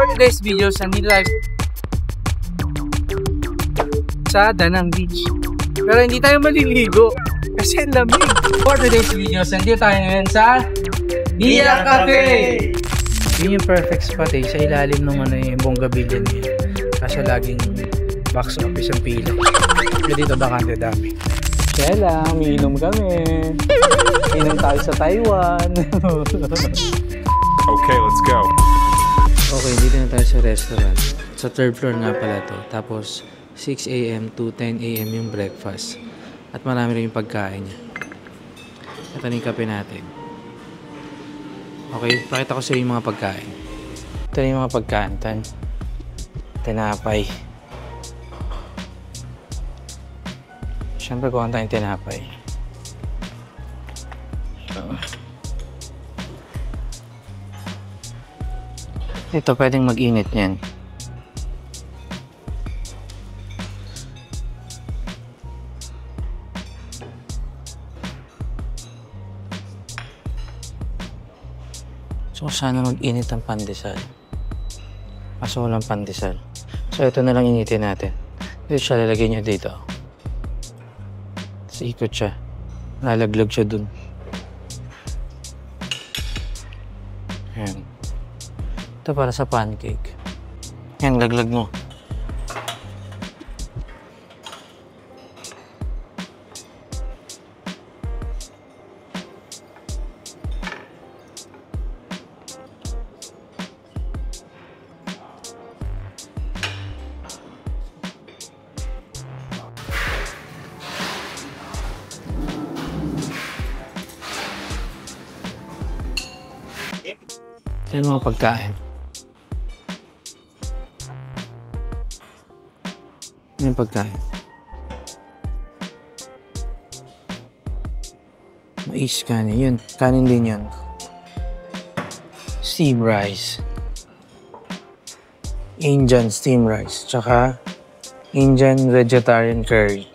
For today's videos, nandito tayo sa Danang Beach. Pero hindi tayo maliligo kasi ang lamig. For today's videos, nandito tayo ngayon sa Iya Cafe! Yun yung perfect spot eh, sa ilalim ng yung Bonggabillion niya. Kasi laging box office ang pila. Kaya dito bakante dami. Kaya lang, umiinom kami. Inom tayo sa Taiwan. Okay, let's go. Okay, dito na tayo sa restaurant. Sa third floor nga pala to. Tapos 6 AM to 10 AM yung breakfast. At marami rin yung pagkain niya. Ito na yung kape natin. Okay, pakita ko sa iyo yung mga pagkain. Ito na yung mga pagkain. Tinapay. Siyempre kuha tayong tinapay. Ito pwedeng mag-init yan. So sana mag-init ang pandesal. Kaso walang pandesal. So ito na lang initin natin. Dito siya, lalagay niya dito. Tapos ikot siya. Lalaglag siya dun. Ayan. Ito para sa pancake. Yan, laglag mo. Ito yung mga pagkain. Ito yung pagkain. Mais kanin. Yun. Kanin din yun. Steam rice. Indian steam rice. Tsaka Indian vegetarian curry.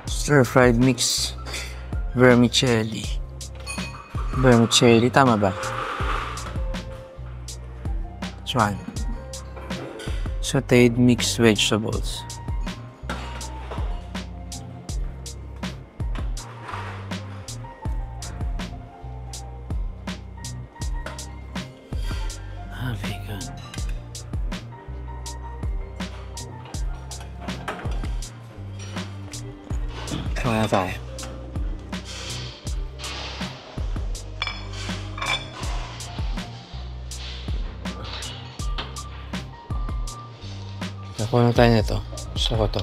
Stir-fried mix vermicelli. Vermicelli, tama ba? This one. Sauteed mixed vegetables. Vegan. Kaya tayo. Nakuha na tayo nito. Gusto ko to.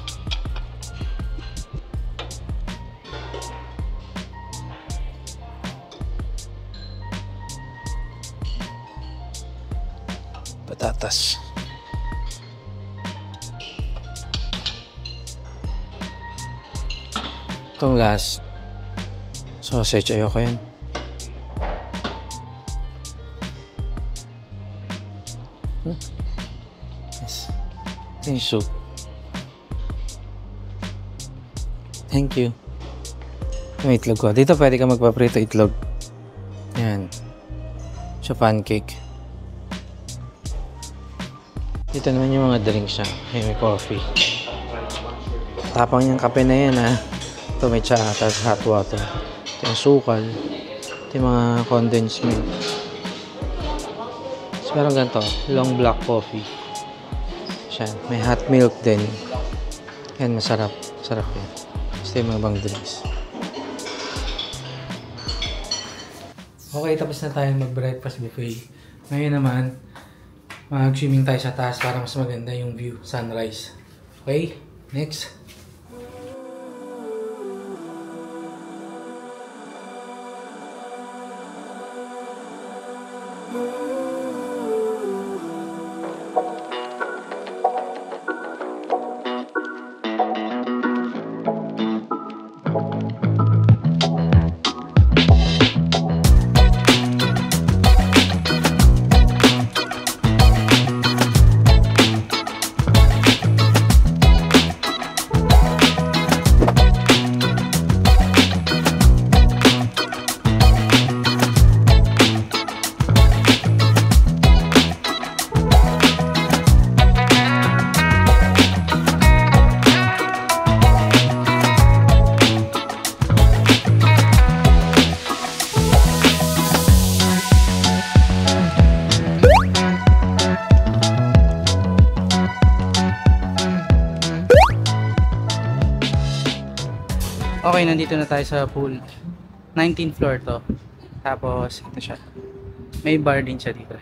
Patatas. Itong last sausage, ayoko yan. Yes. Ito yung soup. Thank you. Ito yung itlog ko. Dito pwede ka magpaprito itlog. Yan. Sa pancake. Dito naman yung mga drinks siya. May coffee. Tapang yung kape na yan ha. Ito may tsa, tapos hot water. Ito yung sukal. Ito yung mga condensed milk. Tapos meron ganito, long black coffee. Siya, may hot milk din. Yan, masarap. Sarap yan. Ito yung mga bang drinks. Okay, tapos na tayo mag-breakfast buffet. Ngayon naman, mag-swimming tayo sa taas para mas maganda yung view, sunrise. Okay, next. nandito na tayo sa pool. 19th floor to. Tapos, ito siya. May bar din siya dito.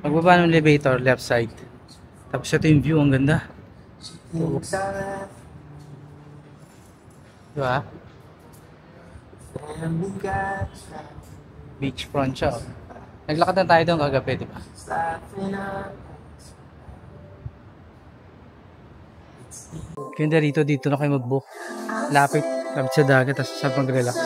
Pagbaba ng elevator, left side. Tapos ito yung view, ang ganda. Diba? Beachfront siya. Oh. Naglakad na tayo doon kagabi, diba? Ganda dito na kayo mag-book. Lapit sa dagat, tapos sa pag-relax.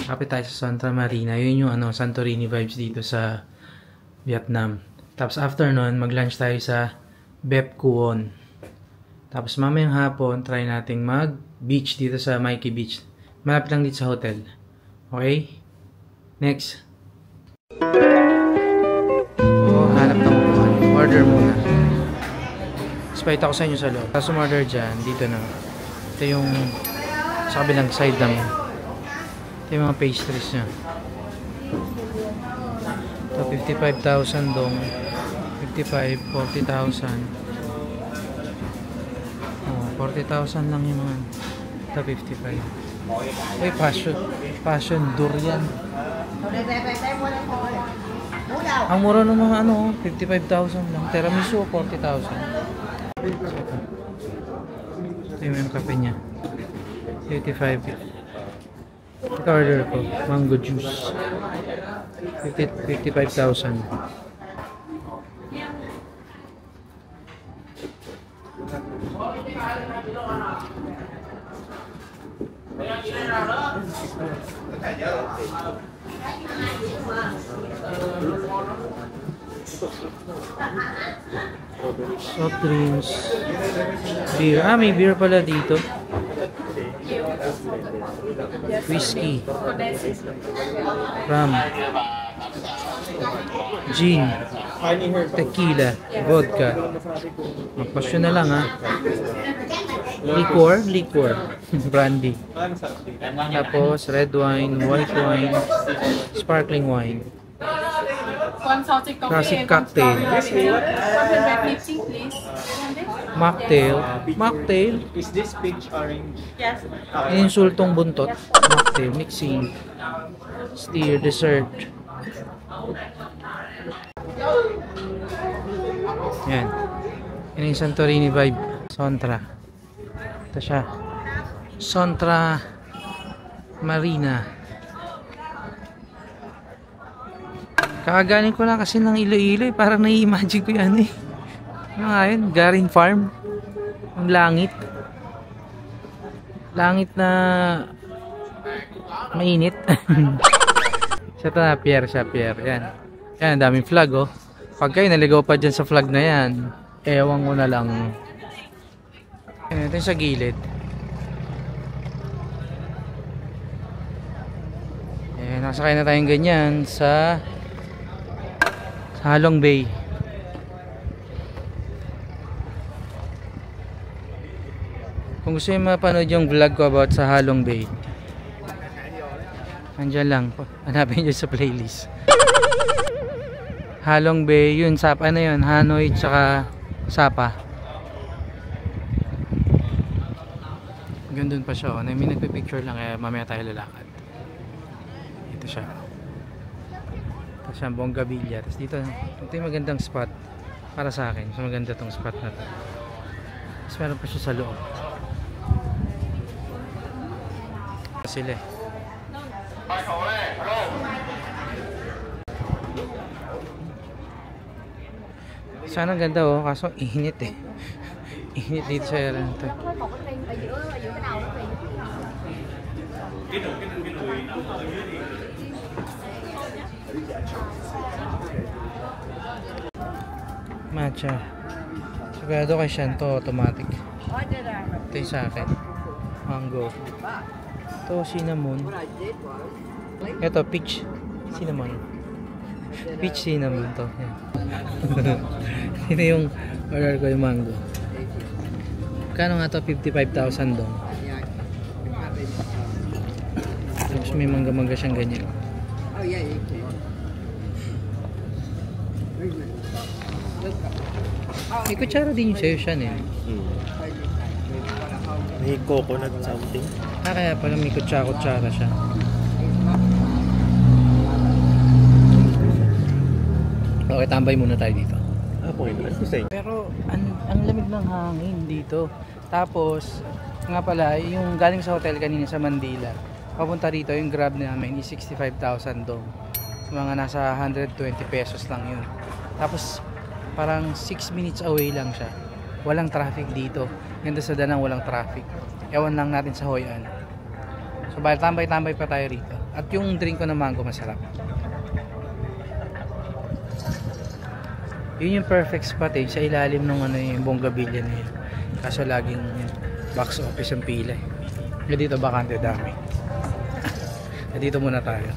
Kapit tayo sa Santa Marina. Yun yung Santorini vibes dito sa Vietnam. Tapos after nun, mag-lunch tayo sa Bep Cuon. Tapos mamayang hapon, try nating mag-beach dito sa Mikey Beach. Malapit lang dito sa hotel. Okay? Next. Hanap ng upuan. Order muna. Spite ako sa inyo sa loob. Tapos umorder dyan, dito na. Ito yung sa kabilang side naman. Ito yung mga pastries niya. Ito 55,000 dong. 55, 40,000. Oh, 40,000 lang yung mga. Ito 55. Uy, passion durian. Ang mura ng mga 55,000 lang. Tiramisu 40,000. Ito yung kape niya. 55. Ito order ko, mango juice. 55,000. Soft drinks. Beer. May beer pala dito. Whiskey, rum, gin, tequila, vodka. Magpasyon na lang ha. Liquor, brandy. Tapos red wine, white wine, sparkling wine. Classic cocktail. Mocktail. Is this peach orange? Yes. Insultong buntot. Mocktail, mixing. Steer, dessert. Yan. Yan yung Santorini vibe. Sontra. Ito siya. Sontra Marina. Kakaganin ko lang kasi ng Iloilo eh. Parang nai-imagine ko yan eh. Ano nga yun? Garin Farm. Ang langit. Langit na mainit. Siya na, Pierre. Yan. Yan, daming flag oh. Pag kayo naligaw pa dyan sa flag na yan, ewan ko na lang. Yan, ito yung sa gilid. Yan, nasakay na tayong ganyan sa Halong Bay. Kung gusto nyo mapanood yung vlog ko about sa Halong Bay, andyan lang. Hanapin nyo sa playlist. Halong Bay, yun, Sapa na yun. Hanoi, tsaka Sapa. Gandun pa siya. Oh. May nagpipicture lang kaya mamaya tayo lalakad. Ito siya. Ito siya ang Bongabilla. Tapos dito, ito yung magandang spot para sa akin. So maganda tong spot na to. Tapos meron pa siya sa loob. Sila eh. Sana ang ganda oh, kaso init eh. Init dito sa area nito. Matcha. Sigurado kay Shanto automatic. Ito yung sa akin. Mango. Ito cinnamon. Ito peach. Cinnamon. Peach tea naman to. Yan. Ito yung order ko yung mango. Kano nga to? 55,000 dong. Tapos may mangga-mangga siyang ganyan. May kutsara din yung sa'yo siya eh. May coconut something. Kaya pala may kutsara siya. Okay, tambay muna tayo dito. Pero ang lamig ng hangin dito. Tapos, nga pala, yung galing sa hotel kanina sa Mandila, papunta rito, yung grab namin is 65,000 dong. So, mga nasa 120 pesos lang yun. Tapos, parang 6 minutes away lang siya. Walang traffic dito. Ganda sa Danang, walang traffic. Ewan lang natin sa Hoi An. So, bali tambay-tambay pa tayo rito. At yung drink ko na mango, masarap. Yun yung perfect spot eh, sa ilalim ng ano yung Bonggabilya na yun. Kaso laging box office ang pila eh. Kaya dito bakante dami. Dito muna tayo.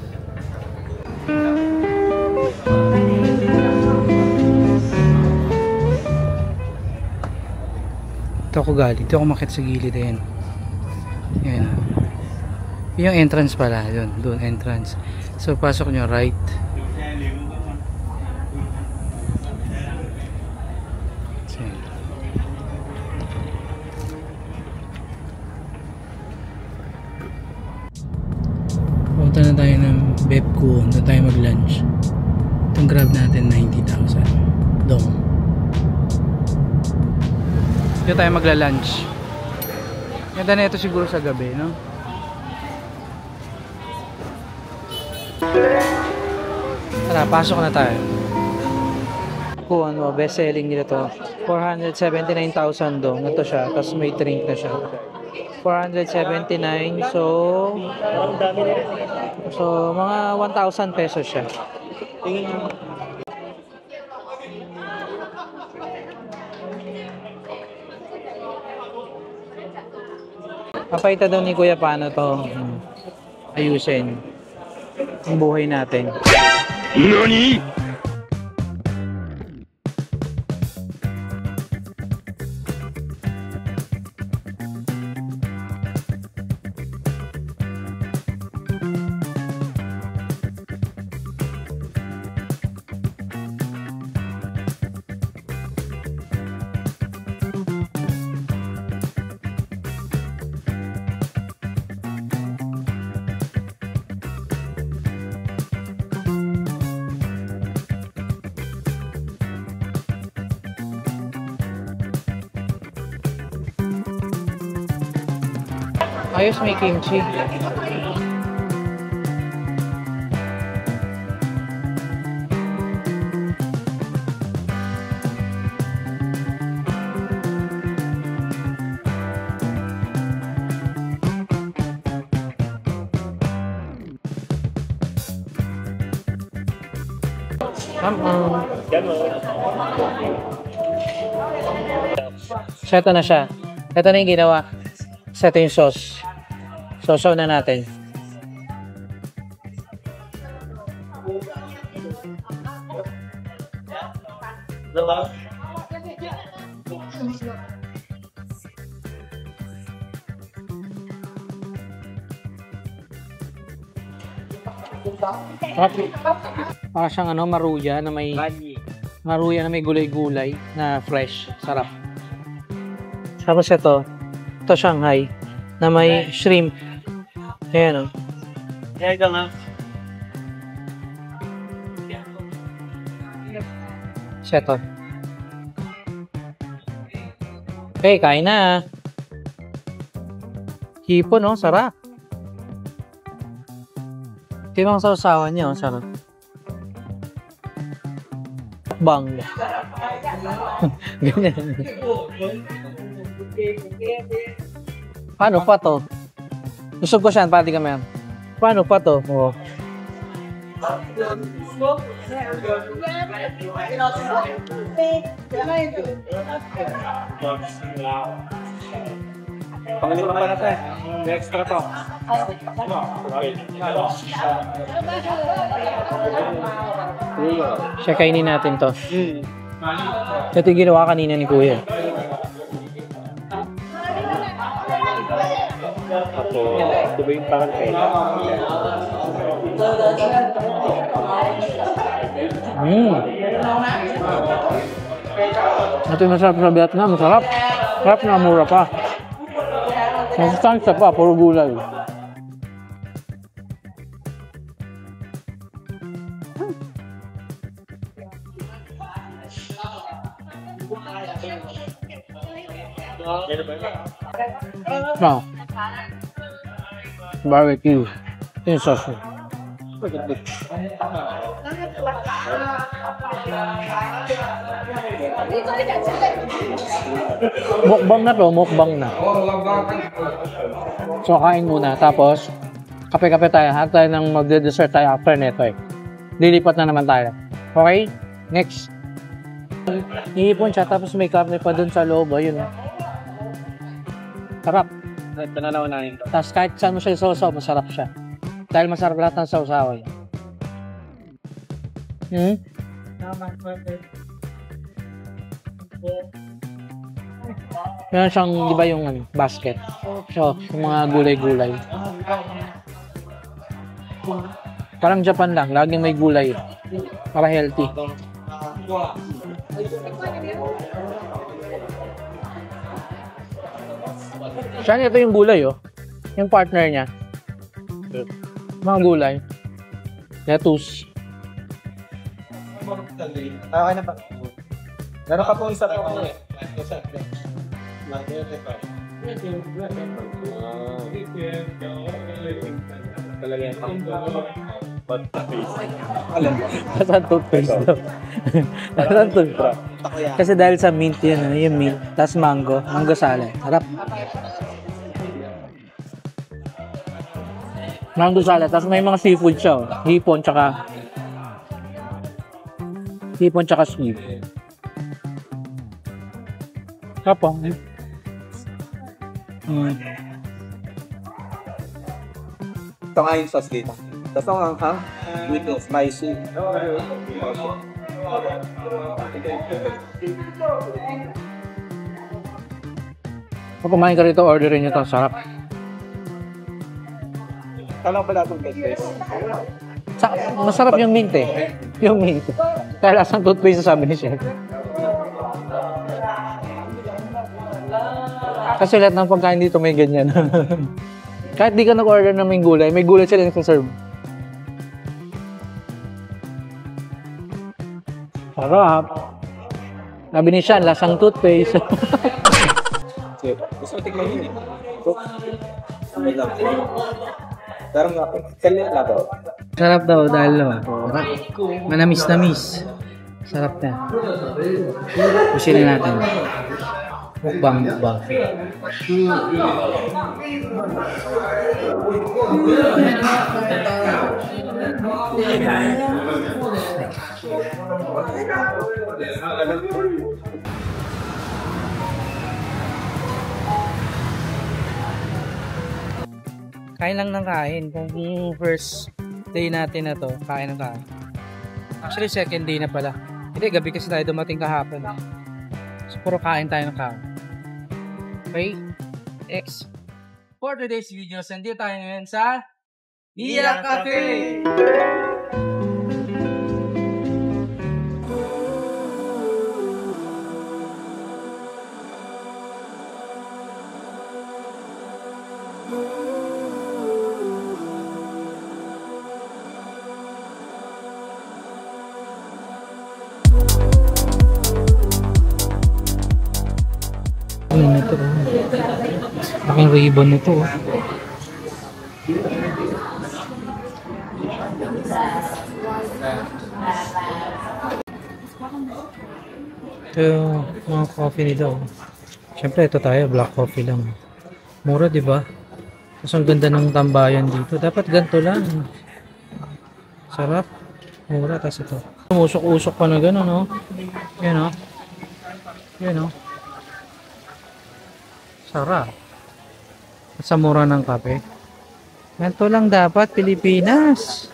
Ito ako galing. Ito ako makit sa gilid ayan. Ayan. Yung entrance pala. Yun. Doon entrance. So pasok nyo right. Punta na tayo ng Bepco. Doon tayo mag-lunch. Itong grab natin 90,000 dong. Dito tayo magla-lunch. Ganda na ito siguro sa gabi, no? Tara, pasok na tayo. Kung ano, best selling nila to. 479,000 dong. Ito siya. Tapos may drink na siya. 479. So mga 1,000 pesos siya. Papaita daw ni Kuya paano to ayusin ang buhay natin. NANI? Ayos, may kimchi. Seto na siya. Ito na yung ginawa. Seto yung sauce. Sausaw na natin. Para siyang ano, maruya na may gulay-gulay na fresh. Sarap. Tapos ito Shanghai na may shrimp. Ayan o. Ayan ka nga. Seto. Okay, kain na. Hipon no, sarap. Timang sausawan niya, sarap. Bang. Ganyan. Paano pa to? Usog ko siya, pati kami. Paano pa to? Oh. Pangalima pa na tayo. Extra to. Siya, kainin natin to. Ito yung ginawa kanina ni Kuya. Ako, ito ba yung parang kain? Ito yung masarap sa Vietnam. Masarap. Masarap na mura pa. Masustansya pa. Puro gulay. Wow. Barbecue. Ito yung sauce. Mukbang na to, mukbang na. So, kain muna. Tapos, kape-kape tayo. Hat tayo ng magde-dessert tayo after neto eh. Lilipat na naman tayo. Okay? Next. Iipon siya, tapos may karne pa dun sa loob. Ayun. Sarap. Ito na naunahin to. Tapos kahit saan mo siya sausaw, masarap siya. Dahil masarap lahat ng sausawan. Meron siyang, di ba yung basket? So, yung mga gulay-gulay. Parang Japan lang, laging may gulay. Para healthy. Siya, ito yung gulay, oh. Yung partner niya. Mga gulay. Lettuce. Okay na ba? Meron ka pong isa pa. Talaga yan. Asan toothpaste daw? Asan toothpaste? Kasi dahil sa mint yun, yung mint. Tapos mango. Mango salad. Harap. Mango salad. Tapos may mga seafood siya. Oh. Hipon tsaka squid. Kapong. Ito nga yung sauce dito. Tapos ang hanghang with spicy. Kung kumain ka rito, orderin nyo ito. Sarap. Kala ko pala itong toothpaste. Masarap yung mint eh. Yung mint. Kaya lasang toothpaste sabi ni Chef. Kasi lahat ng pagkain dito may ganyan. Kahit di ka nag-order ng may gulay sila nagsaserve. Sarap. Sabi ni Sean, lasang toothpaste. Gusto ko tignan yun eh. Darang nga po. Kaya na daw. Sarap daw dahil manamis-namis. Sarap na. Pusin na natin. Mukbang. Kain lang ng kain. Kung yung first day natin na to, kain ng kain. Actually, second day na pala. Hindi, gabi kasi tayo dumating kahapon. So, puro kain tayo ng kain. Okay? Next. For today's video, nandito tayo ngayon sa Iya Cafe! Ito. Laking ribbon nito. Ito yung mga coffee nito. Siyempre ito tayo, black coffee lang. Mura, di ba? Tapos ang ganda ng tambayan dito. Dapat ganito lang. Sarap. Mura, tapos ito. Usok-usok pa na gano'n, no? Yan, no? Yan, no? Sarap. Sa mura ng kape. Ganito lang dapat, Pilipinas.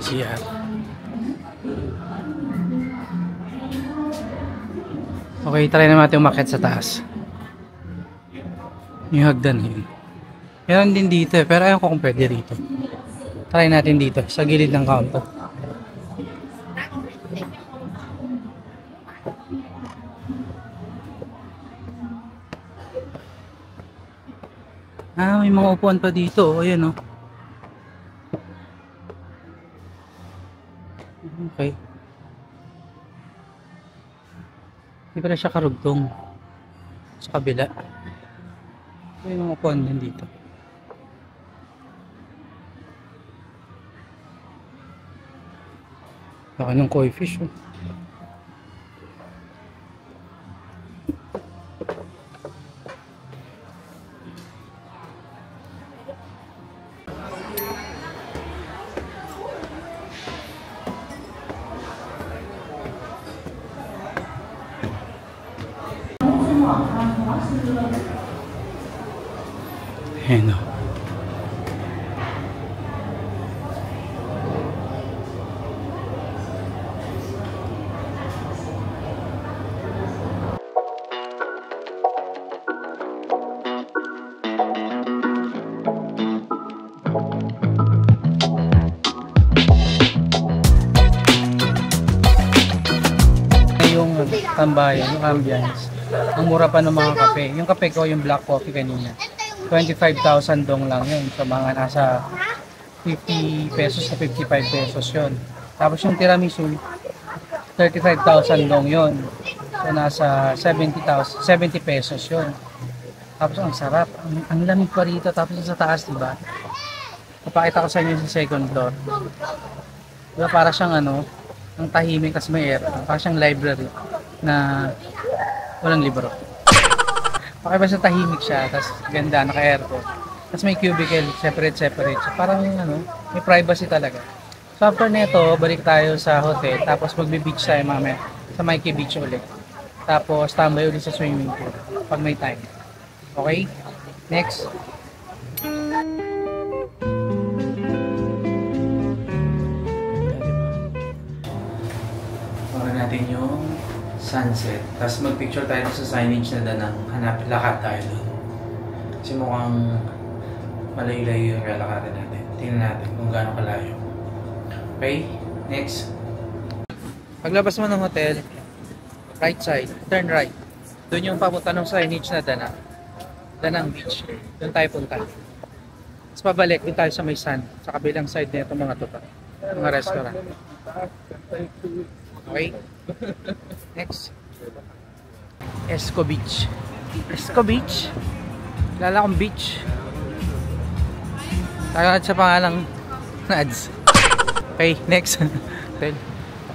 CR. Okay, try naman natin umakyat sa taas. Yung hagdan yun. Meron din dito pero ayaw ko kung pwede dito. Try natin dito, sa gilid ng counter. May mga upuan pa dito. Ayan, oh. Okay. Hindi pala siya karugtong. Sa kabila. May mga upuan din dito. Baka ng koi fish, oh. Ayan, oh. Yung tambayan, yung ambience. Ang mura pa ng mga kape. Yung kape ko, yung black coffee kanina. 25,000 dong lang yun. So mga nasa 50 pesos to 55 pesos yun. Tapos yung tiramisu, 35,000 dong yun. So nasa 70 pesos yun. Tapos ang sarap. Ang lamig pa rito. Tapos sa taas, diba? Papakita ko sa inyo sa second floor. Diba para siyang ano, ang tahimik kasi may air. Para siyang library na walang libro. Pakiba sa tahimik siya, tapos ganda, naka-aircon. Tapos may cubicle, separate. So, parang ano, may privacy talaga. So after nito, balik tayo sa hotel, tapos magbe-beach tayo mamaya sa Mikey Beach ulit. Tapos tambay ulit sa swimming pool pag may time. Okay? Next. Para natin yung sunset. Tapos magpicture tayo sa signage na danang lakad tayo doon. Kasi mukhang malayo-layo yung lalakarin natin. Tingnan natin kung gaano kalayo. Okay? Next. Paglabas mo ng hotel, right side, turn right. Doon yung papunta ng signage na Danang Beach. Doon tayo punta. Tapos pabalik, doon tayo sa may sun. Sa kabilang side na itong mga tuta. Mga restaurant. Okay? Next. Esco Beach. Esco Beach? Kilala kong beach. Tayo sa pangalang Nads. Okay, next.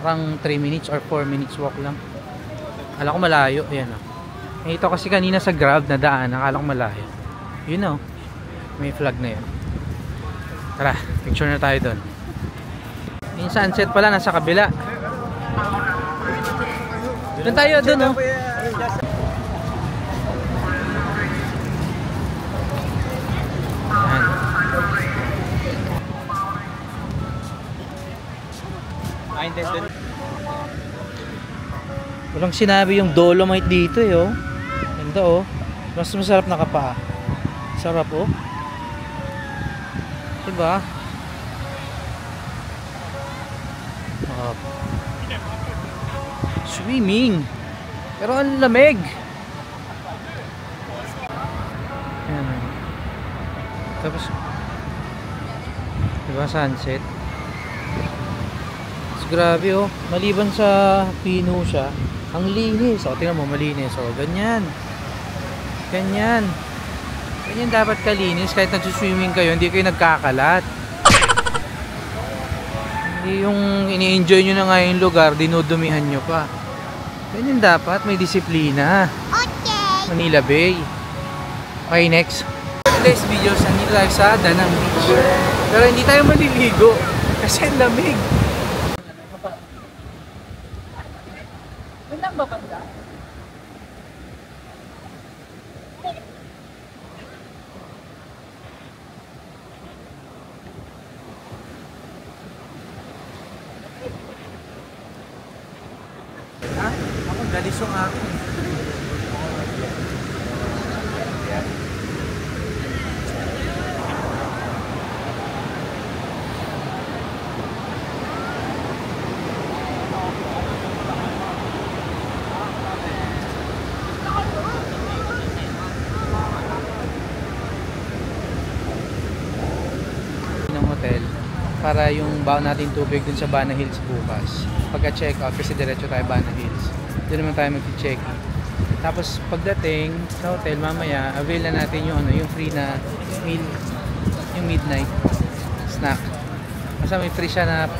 Parang 3 minutes or 4 minutes walk lang. Akala ko malayo. Ayan, oh. Ito kasi kanina sa Grab na daan. Akala ko malayo. Yun, oh. May flag na yun. Tara, picture na tayo doon. Yung sunset pala nasa kabila. Doon tayo, doon, oh. Ayan. Walang sinabi yung Dolomite dito, eh, oh. Ganda, oh. Mas masarap na kapa. Sarap, oh. Diba? Swimming. Pero ang lamig. Ayan. Tapos diba sunset? Mas grabe, oh. Maliban sa pino siya, ang linis. O, tingnan mo, malinis. O, ganyan. Ganyan. Ganyan dapat kalinis. Kahit nagsuswimming kayo, hindi kayo nagkakalat. Hindi yung ini-enjoy nyo na nga yung lugar, dinudumihan nyo pa. Ganyan dapat, may disiplina. Okay. Manila Bay. Okay, next. today's videos, nandito tayo sa Danang Beach. Pero hindi tayo maliligo kasi ang lamig. Walang ba banda? Ha? Ako galisong ako. Ng hotel para yung baon natin tubig dun sa Bana Hills bukas. Pagka-check out kasi diretso tayo Bana Hills. Doon naman tayo mag-check. Tapos pagdating sa hotel mamaya, avail na natin yung yung free na meal, yung midnight snack. Kasi may free siya na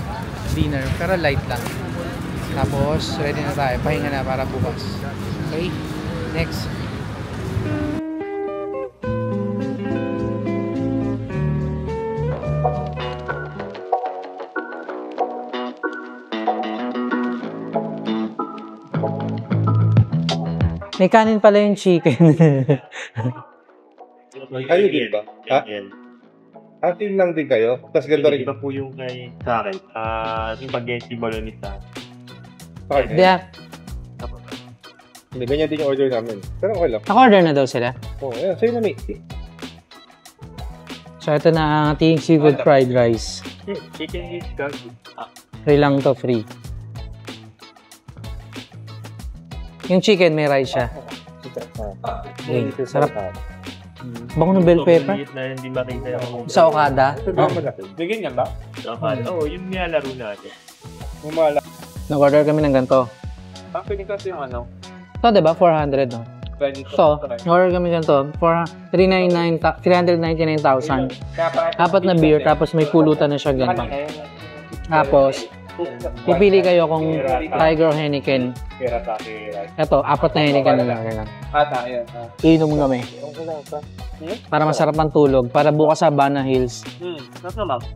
dinner pero light lang. Tapos ready na tayo, pahinga na para bukas. Okay? Next. May kanin pala yung chicken. Kayo din ba? Ha? Team lang din kayo? Tapos ganito rin. Iba po yung kay sa akin. Spaghetti bolognese. Okay. Yeah. Hindi, ganyan din yung order namin. Pero okay lang. Naka-order na daw sila. Oo, ayan. Sa'yo na mate. So ito na ang ating seafood fried rice. Chicken is garlic. Free lang to, free. Yung chicken may rice siya. Okay, sarap. Bango ng bell pepper. Na hindi makita yung Sa Okada. Bigyan niya ba? Oo, yung nilalaro natin. Umala. Nag-order kami ng ganito. Actually kasi yung ano. Ito diba? 400 no? So, nag-order kami ganito. 399,000. Apat na beer, tapos may pulutan na siya ganito. Tapos, pipili kayo kung Tiger o Heineken. Ito, apat na Heineken na lang. Ayan. Inom kami. Para masarap ang tulog. Para bukas sa Bana Hills.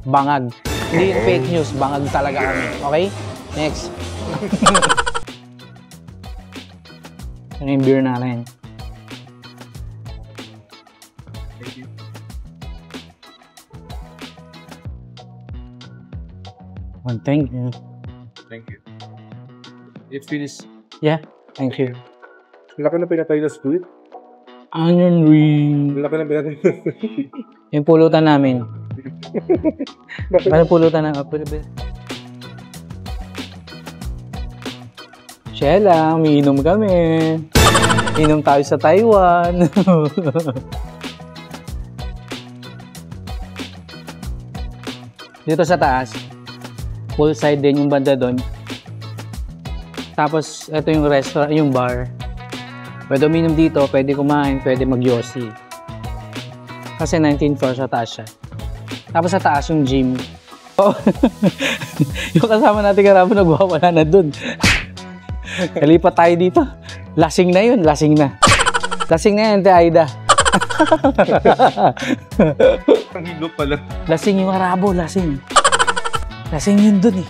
Bangag. Hindi yung fake news. Bangag talaga kami. Okay? Next. Ano yung beer natin? Well, thank you. Thank you. It feels... Yeah, thank you. Laki na pinatay na squid. Onion ring. Laki na pinatay na squid. Yung pulutan namin. Ano pulutan na? Shella, umiinom kami. Inom tayo sa Taiwan. Dito sa taas, poolside din yung banda doon. Tapos, ito yung restaurant, yung bar. Pwede uminom dito, pwede kumain, pwede mag-yossi. Kasi 19th floor sa taas siya. Tapos sa taas yung gym. Oh. Yung kasama natin karamo nagwawala na dun. Kalipat tayo dito. Lasing na yun, lasing na. Lasing na yan, Ate Aida. Ang hilo pala. Lasing yung Arabo, lasing. Lasing yun dun eh.